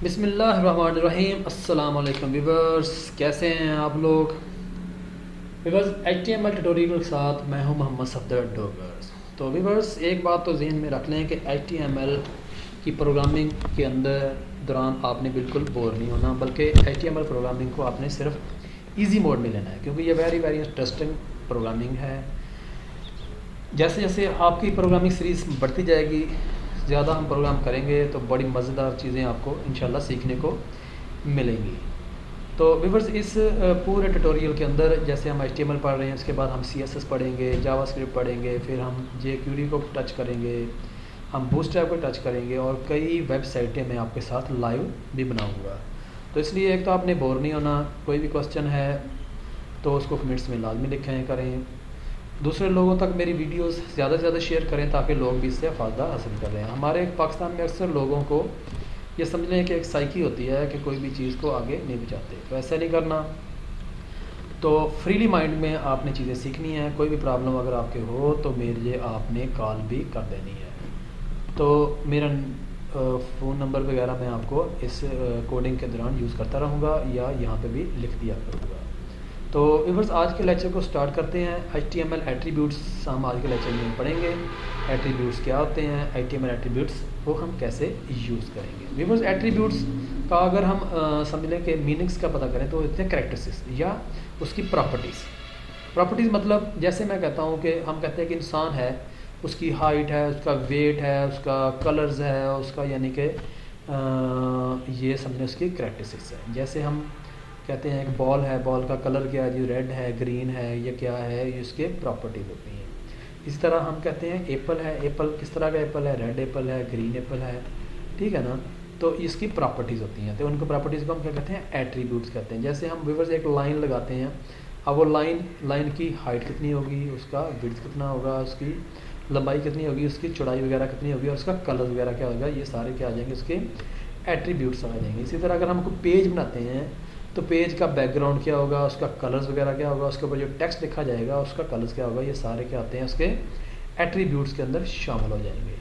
बिस्मिल्लाहिर्रहमानिर्रहीम। अस्सलाम वालेकुम व्यूवर्स, कैसे हैं आप लोग। व्यूवर्स, HTML ट्यूटोरियल के साथ मैं हूं मोहम्मद सफदर डोगर्स। तो व्यूवर्स, एक बात तो जहन में रख लें कि HTML की प्रोग्रामिंग के अंदर दौरान आपने बिल्कुल बोर नहीं होना, बल्कि HTML प्रोग्रामिंग को आपने सिर्फ इजी मोड में लेना है, क्योंकि ये वेरी वेरी इंटरेस्टिंग प्रोग्रामिंग है। जैसे जैसे आपकी प्रोग्रामिंग सीरीज़ बढ़ती जाएगी, ज़्यादा हम प्रोग्राम करेंगे तो बड़ी मज़ेदार चीज़ें आपको इंशाल्लाह सीखने को मिलेंगी। तो व्यूअर्स, इस पूरे ट्यूटोरियल के अंदर जैसे हम HTML पढ़ रहे हैं, उसके बाद हम CSS पढ़ेंगे, जावास्क्रिप्ट पढ़ेंगे, फिर हम jQuery को टच करेंगे, हम बूटस्ट्रैप को टच करेंगे और कई वेबसाइटें मैं आपके साथ लाइव भी बनाऊँगा। तो इसलिए एक तो आपने बोर नहीं होना, कोई भी क्वेश्चन है तो उसको कमेंट्स में लाजमी लिखें करें। दूसरे लोगों तक मेरी वीडियोस ज़्यादा से ज़्यादा शेयर करें ताकि लोग भी इससे फ़ायदा हासिल कर रहे हैं। हमारे पाकिस्तान में अक्सर लोगों को ये समझ लें कि एक साइकी होती है कि कोई भी चीज़ को आगे नहीं बचाते, तो ऐसा नहीं करना। तो फ्रीली माइंड में आपने चीज़ें सीखनी है। कोई भी प्रॉब्लम अगर आपके हो तो मेरे लिए आपने कॉल भी कर देनी है। तो मेरा फ़ोन नंबर वगैरह मैं आपको इस कोडिंग के दौरान यूज़ करता रहूँगा या यहाँ पे भी लिख दिया करूँगा। तो व्यूअर्स, आज के लेक्चर को स्टार्ट करते हैं। HTML एट्रीब्यूट्स हम आज के लेक्चर में पढ़ेंगे। एट्रीब्यूट्स क्या होते हैं, HTML एट्रीब्यूट्स वो हम कैसे यूज़ करेंगे। व्यूअर्स, एट्रीब्यूट्स का अगर हम समझ लें कि मीनिंग्स का पता करें तो इतने कैरेक्टरिस्टिक्स या उसकी प्रॉपर्टीज़। प्रॉपर्टीज़ मतलब जैसे मैं कहता हूँ कि हम कहते हैं कि इंसान है, उसकी हाइट है, उसका वेट है, उसका कलर्स है, उसका यानी कि ये समझें उसकी कैरेक्टरिस्टिक्स है। जैसे हम कहते हैं एक बॉल है, बॉल का कलर क्या है जी, रेड है, ग्रीन है, ये क्या है, ये इसके प्रॉपर्टीज होती हैं। इसी तरह हम कहते हैं एप्पल है, एप्पल किस तरह का एप्पल है, रेड एप्पल है, ग्रीन एप्पल है, ठीक है ना। तो इसकी प्रॉपर्टीज़ होती हैं, तो उनको प्रॉपर्टीज़ को हम क्या कहते हैं, एट्रीब्यूट्स कहते हैं। जैसे हम व्यूअर्स एक लाइन लगाते हैं, अब वो लाइन की हाइट कितनी होगी, उसका विड्थ कितना होगा, उसकी लंबाई कितनी होगी, उसकी चौड़ाई वगैरह कितनी होगी और उसका कलर वगैरह क्या होगा, ये सारे क्या आ जाएंगे, उसके एट्रीब्यूट्स आ जाएंगे। इसी तरह अगर हम कोई पेज बनाते हैं तो पेज का बैकग्राउंड क्या होगा, उसका कलर्स वगैरह क्या होगा, उसके ऊपर जो टेक्स्ट लिखा जाएगा उसका कलर्स क्या होगा, ये सारे क्या आते हैं उसके एट्रीब्यूट्स के अंदर शामिल हो जाएंगे।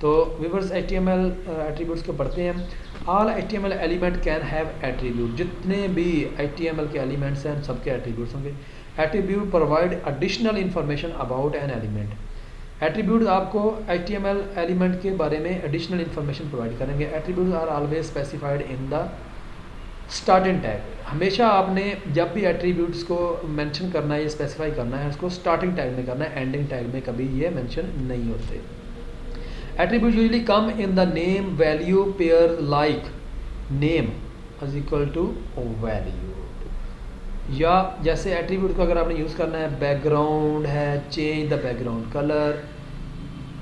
तो व्यूअर्स, HTML एट्रीब्यूट्स को पढ़ते हैं। All HTML element can have attribute. जितने भी HTML के एलिमेंट्स हैं सबके एट्रीब्यूट्स होंगे। Attribute provide additional information about an element. Attribute आपको HTML एलिमेंट के बारे में एडिशनल इंफॉर्मेशन प्रोवाइड करेंगे। Attribute are always specified in the starting tag. हमेशा आपने जब भी एट्रीब्यूट्स को मेंशन करना है या स्पेसिफाई करना है, उसको स्टार्टिंग टैग में करना है, एंडिंग टैग में कभी ये मेंशन नहीं होते। Attribute usually come in the name value pair, like name is equal to value. या जैसे एट्रीब्यूट को अगर आपने यूज़ करना है, बैकग्राउंड है, चेंज द बैकग्राउंड कलर,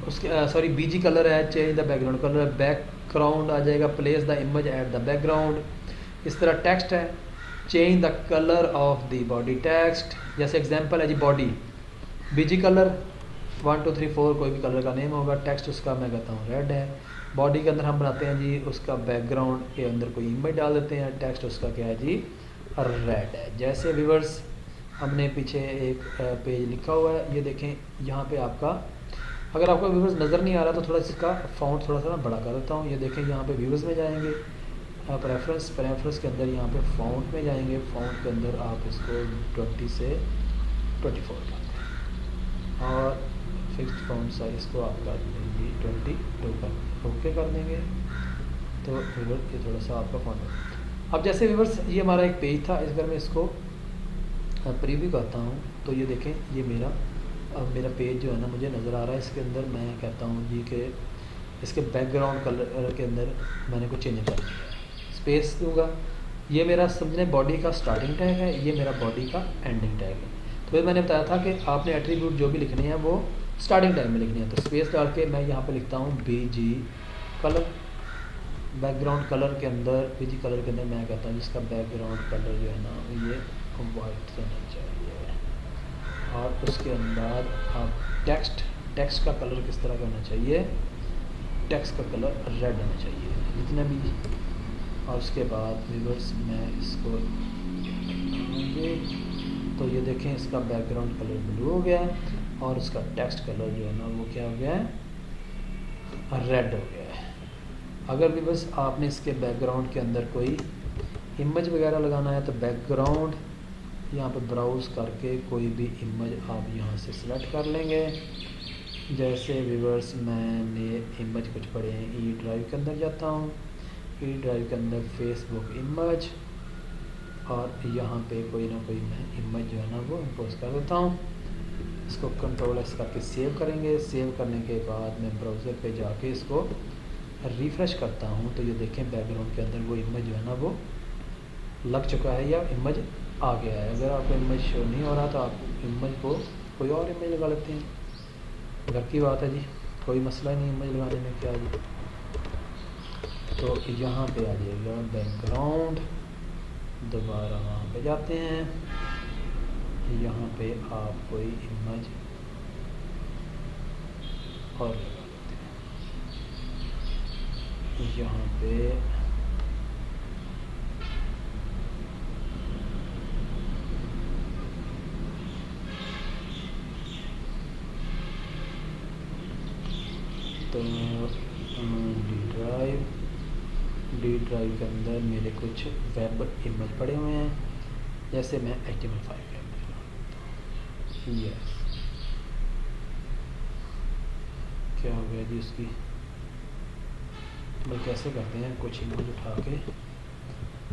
उसके सॉरी BG कलर है, change the background colour, background आ जाएगा, place the image at the background. इस तरह टेक्स्ट है, change the colour of the body text. जैसे एग्जांपल है जी, बॉडी BG कलर 1 2 3 4 कोई भी कलर का नेम होगा, टेक्स्ट उसका मैं कहता हूँ रेड है। बॉडी के अंदर हम बनाते हैं जी, उसका बैकग्राउंड के अंदर कोई इमेज डाल देते हैं, टेक्स्ट उसका क्या है जी, रेड है। जैसे व्यूअर्स, हमने पीछे एक पेज लिखा हुआ है, ये देखें यहाँ पे आपका, अगर आपको व्यूअर्स नज़र नहीं आ रहा तो थोड़ा इसका फ़ॉन्ट थोड़ा सा बड़ा कर देता हूँ। ये देखें, यहाँ पे व्यूअर्स में जाएंगे, प्रेफरेंस के अंदर यहाँ पे फ़ॉन्ट में जाएंगे, फ़ॉन्ट के अंदर आप इसको 20 से 24 कर दें और फिक्स्ड फ़ॉन्ट साइज़ को आप कर देंगे 22 कर ओके कर देंगे। तो व्यूअर्स ये थोड़ा सा आपका फ़ॉन्ट। अब जैसे व्यूअर्स, ये हमारा एक पेज था, इस बार मैं इसको प्रीव्यू करता हूँ तो ये देखें, ये मेरा पेज जो है ना मुझे नज़र आ रहा है। इसके अंदर मैं कहता हूँ जी कि इसके बैकग्राउंड कलर के अंदर मैंने कुछ चेंज कर दिया है, स्पेस दूंगा। ये मेरा समझने बॉडी का स्टार्टिंग टैग है, ये मेरा बॉडी का एंडिंग टैग है। तो ये मैंने बताया था कि आपने एट्रीब्यूट जो भी लिखने हैं वो स्टार्टिंग टैग में लिखनी है। तो स्पेस डाल के मैं यहाँ पे लिखता हूँ BG कलर। बैकग्राउंड कलर के अंदर, BG कलर के अंदर मैं कहता हूँ जिसका बैकग्राउंड कलर जो है ना ये वाइट होना चाहिए। और उसके अंदर आप टेक्स्ट का कलर किस तरह का होना चाहिए, टेक्स्ट का कलर रेड होना चाहिए जितना भी। और उसके बाद व्यूअर्स मैं इसको तो ये देखें, इसका बैकग्राउंड कलर ब्लू हो गया और उसका टेक्स्ट कलर जो है ना वो क्या हो गया है, रेड हो गया है। अगर भी बस आपने इसके बैकग्राउंड के अंदर कोई इमेज वगैरह लगाना है तो बैकग्राउंड यहाँ पे ब्राउज़ करके कोई भी इमेज आप यहाँ से सिलेक्ट कर लेंगे। जैसे व्यूअर्स मैंने इमेज कुछ पड़े हैं, ई ड्राइव के अंदर जाता हूँ, ई ड्राइव के अंदर फेसबुक इमेज, और यहाँ पे कोई ना कोई मैं इमेज जो है ना वो इम्पोज कर देता हूँ। इसको कंट्रोल एस करके सेव करेंगे। सेव करने के बाद मैं ब्राउज़र पे जाके इसको रिफ़्रेश करता हूँ तो ये देखें बैकग्राउंड के अंदर वो इमेज जो है ना वो लग चुका है या इमेज आ गया है। अगर आपको इमेज शो नहीं हो रहा तो आप इमेज को कोई और इमेज लगा लेते हैं, घर की बात है जी, कोई मसला नहीं इमेज लगाने में क्या जी। तो यहाँ पे आ जाएगा बैकग्राउंड, दोबारा वहाँ पे जाते हैं, यहाँ पे आप कोई इमेज और लगा लेते हैं। यहाँ पे तो डी ड्राइव के अंदर मेरे कुछ वेब इमेज पड़े हुए हैं, जैसे मैं HTML5 के अंदर यस क्या हो गया जी उसकी, भाई कैसे करते हैं, कुछ इमेज उठा के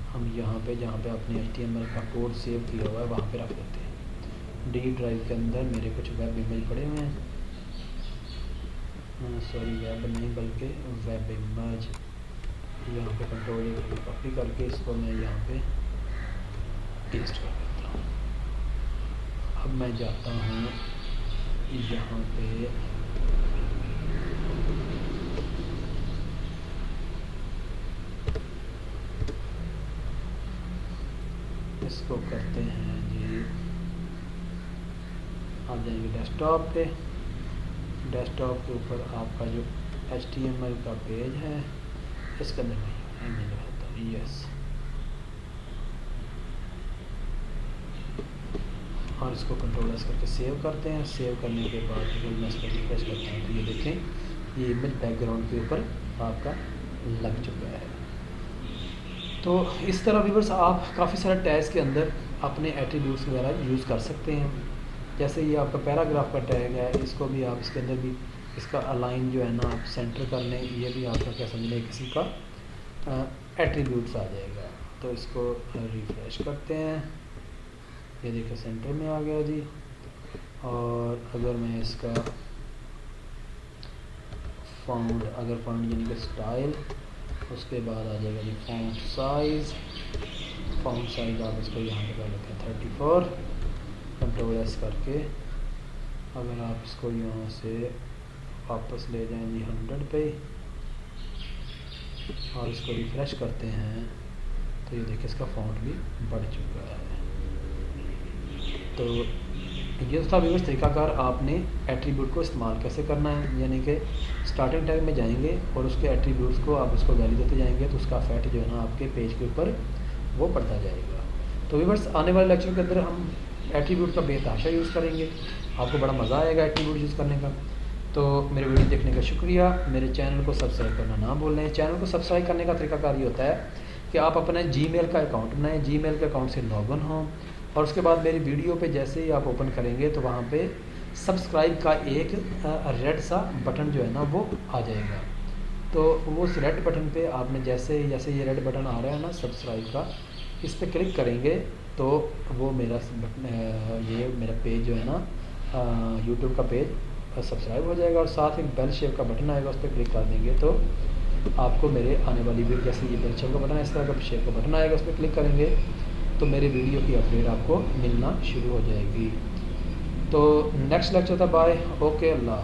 हम यहाँ पे जहाँ पे अपने HTML का कोड सेव किया हुआ है वहाँ पे रख देते हैं। डी ड्राइव के अंदर मेरे कुछ वेब इमेज पड़े हुए हैं, सॉरी वेब नहीं बल्कि वेब इमेज, यहाँ पे कंट्रोल कॉपी करके इसको मैं यहाँ पे पेस्ट कर देता हूँ। अब मैं जाता हूँ यहाँ पे इसको करते हैं जी, आप जाएंगे डेस्कटॉप पे, डेस्कटॉप के ऊपर आपका जो HTML का पेज है इसके अंदर मैं इमेज लगाता हूँ यस, और इसको कंट्रोल एस करके सेव करते हैं। सेव करने के बाद जब मैं इसको रिफ्रेश करता हूँ तो ये देखें ये इमेज बैकग्राउंड के ऊपर आपका लग चुका है। तो इस तरह व्यूअर्स आप काफ़ी सारे टैग्स के अंदर अपने एट्रीब्यूट्स वगैरह यूज़ कर सकते हैं। जैसे ये आपका पैराग्राफ का टैग है, इसको भी आप इसके अंदर भी इसका अलाइन जो है ना आप सेंटर कर लें, ये भी आपका क्या समझ लें किसी का एट्रीब्यूट्स आ जाएगा। तो इसको रिफ्रेश करते हैं, ये देखिए सेंटर में आ गया जी। और अगर मैं इसका फ़ॉन्ट, अगर फ़ॉन्ट यानी कि स्टाइल, उसके बाद आ जाएगा जी फ़ॉन्ट साइज़। फ़ॉन्ट साइज़ आप इसको यहाँ पे कर लेते हैं 34, कंट्रोल एस करके अगर आप इसको यहाँ से वापस ले जाएं जी 100 पे और इसको रिफ़्रेश करते हैं तो ये देखिए इसका फ़ॉन्ट भी बढ़ चुका है। तो ये था व्यूअर्स तरीकाकार आपने एट्रीब्यूट को इस्तेमाल कैसे करना है, यानी कि स्टार्टिंग टैग में जाएंगे और उसके एट्रीब्यूट्स को आप उसको वैल्यू देते जाएंगे तो उसका इफेक्ट जो है ना आपके पेज के ऊपर वो पड़ता जाएगा। तो व्यूअर्स आने वाले लेक्चर के अंदर हम एट्रीब्यूट का बेतहाशा यूज़ करेंगे, आपको बड़ा मज़ा आएगा एट्रीब्यूट यूज़ करने का। तो मेरे वीडियो देखने का शुक्रिया, मेरे चैनल को सब्सक्राइब करना ना भूलें। चैनल को सब्सक्राइब करने का तरीकाकार ये होता है कि आप अपने जीमेल का अकाउंट बनाएं, जीमेल के अकाउंट से लॉगिन हों और उसके बाद मेरी वीडियो पे जैसे ही आप ओपन करेंगे तो वहाँ पे सब्सक्राइब का एक रेड सा बटन जो है ना वो आ जाएगा। तो वो उस रेड बटन पे आपने जैसे ये रेड बटन आ रहा है ना सब्सक्राइब का, इस पर क्लिक करेंगे तो वो मेरा ये मेरा पेज जो है ना यूट्यूब का पेज सब्सक्राइब हो जाएगा और साथ एक बेल शेप का बटन आएगा, उस पर क्लिक कर देंगे तो आपको मेरे आने वाली वीडियो, जैसे ये बेल शेप का बटन है इस तरह का शेप का बटन आएगा, उस पर क्लिक करेंगे तो मेरे वीडियो की अपडेट आपको मिलना शुरू हो जाएगी। तो नेक्स्ट लेक्चर था, बाय, ओके, अल्लाह।